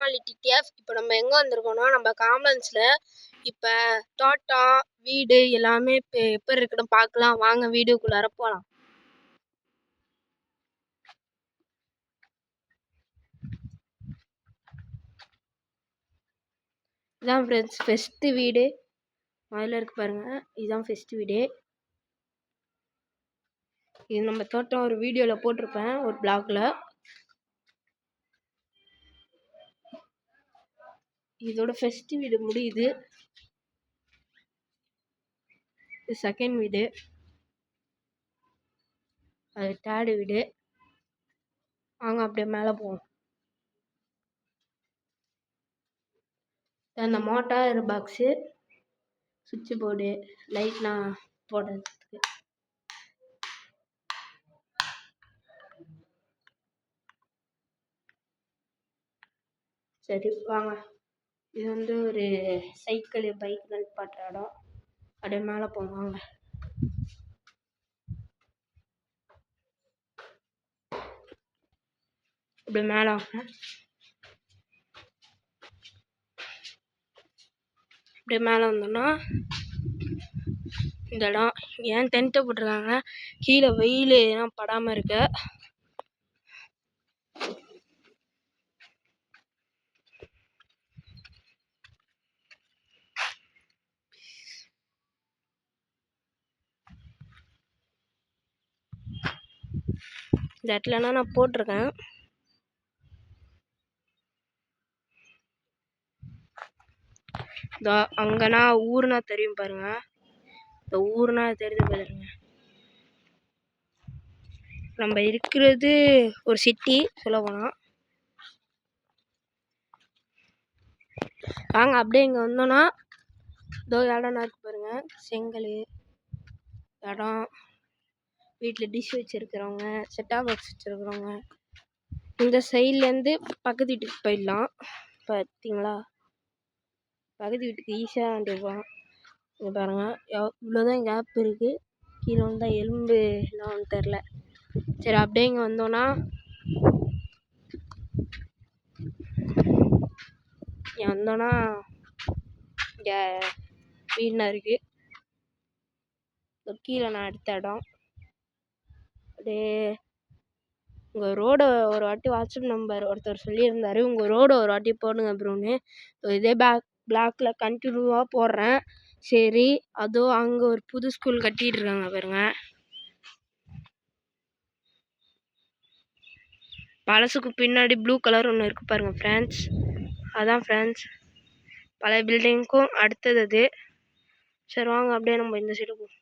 TTF இப்போ நம்ம எங்கே வந்திருக்கோம்னா நம்ம காமன்ஸில் இப்போ தோட்டம் வீடு எல்லாமே இப்போ எப்படி இருக்குன்னு பார்க்கலாம் வாங்க வீடியோக்குள்ளார போகலாம். இதான் ஃப்ரெண்ட்ஸ் ஃபஸ்ட்டு வீடு அதில் இருக்கு பாருங்கள். இதுதான் ஃபஸ்ட்டு வீடு. இது நம்ம தோட்டம் ஒரு வீடியோவில் போட்டிருப்பேன் ஒரு பிளாகில். இதோட ஃபஸ்ட்டு வீடு முடியுது. இது செகண்ட் வீடு, அது தேர்டு வீடு. வாங்க அப்படியே மேலே போவோம். அந்த மோட்டார் பாக்ஸு, சுவிட்சு போர்டு, லைட்லாம் போடுறதுக்கு. சரி வாங்க. இது வந்து ஒரு சைக்கிள் பைக் நிப்பாட்டுற இடம். அப்படியே மேலே போவோம் வாங்க. அப்படியே மேலே வாங்க. அப்படியே மேலே வந்தோம்னா இந்த இடம். ஏன் டென்ட்டை போட்டிருக்காங்க, கீழே வெயில் எல்லாம் படாமல் இருக்க. இந்த இடத்துலனா நான் போட்டிருக்கேன். இதோ அங்கன்னா ஊர்னா தெரியும் பாருங்க. இந்த ஊர்னா தெரிஞ்சு பாருங்க. நம்ம இருக்கிறது ஒரு சிட்டி சொல்ல போனால். வாங்க அப்படியே இங்கே வந்தோன்னா இதோ இடம்னா இருக்கு பாருங்க. செங்கல் இடம், வீட்டில் டிஷ் வச்சுருக்கிறவங்க, செட்டாப் பாக்ஸ் வச்சுருக்கிறவங்க இந்த சைட்லேருந்து பக்கத்து வீட்டுக்கு போயிடலாம். பார்த்தீங்களா, பக்கத்து வீட்டுக்கு ஈஸியாக வந்துடுவோம். இங்கே பாருங்கள் இவ்வளோதான் கேப் இருக்குது. கீழே வந்தால் எலும்பு எல்லாம் தெரில. சரி அப்படியே இங்கே வந்தோன்னா இங்கே வீடுனா இருக்குது. கீழே நான் எடுத்த இடம். அப்படியே உங்கள் ரோடை ஒரு வாட்டி வாட்ஸ்அப் நம்பர் ஒருத்தர் சொல்லியிருந்தார், உங்கள் ரோடை ஒரு வாட்டி போடுங்க ப்ரோன்னு. இதே பிளாக்ல கண்டினியூவாக போடுறேன். சரி அதுவும் அங்கே ஒரு புது ஸ்கூல் கட்டிகிட்டு இருக்காங்க பாருங்க. பழசுக்கு பின்னாடி ப்ளூ கலர் ஒன்று இருக்குது பாருங்கள் ஃப்ரெண்ட்ஸ். அதான் ஃப்ரெண்ட்ஸ் பழைய பில்டிங்க்கும் அடுத்தது அது. சரி வாங்க அப்படியே நம்ம இந்த சைடு போவோம்.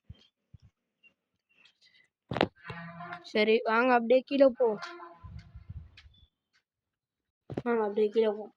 சரி வாங்க அப்படியே கீழே போவோம். வாங்க அப்படியே கீழே போவோம்.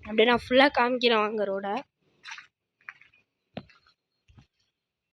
அப்படியே நான் ஃபுல்லாக காமிக்கிறேன் வாங்க ரோட.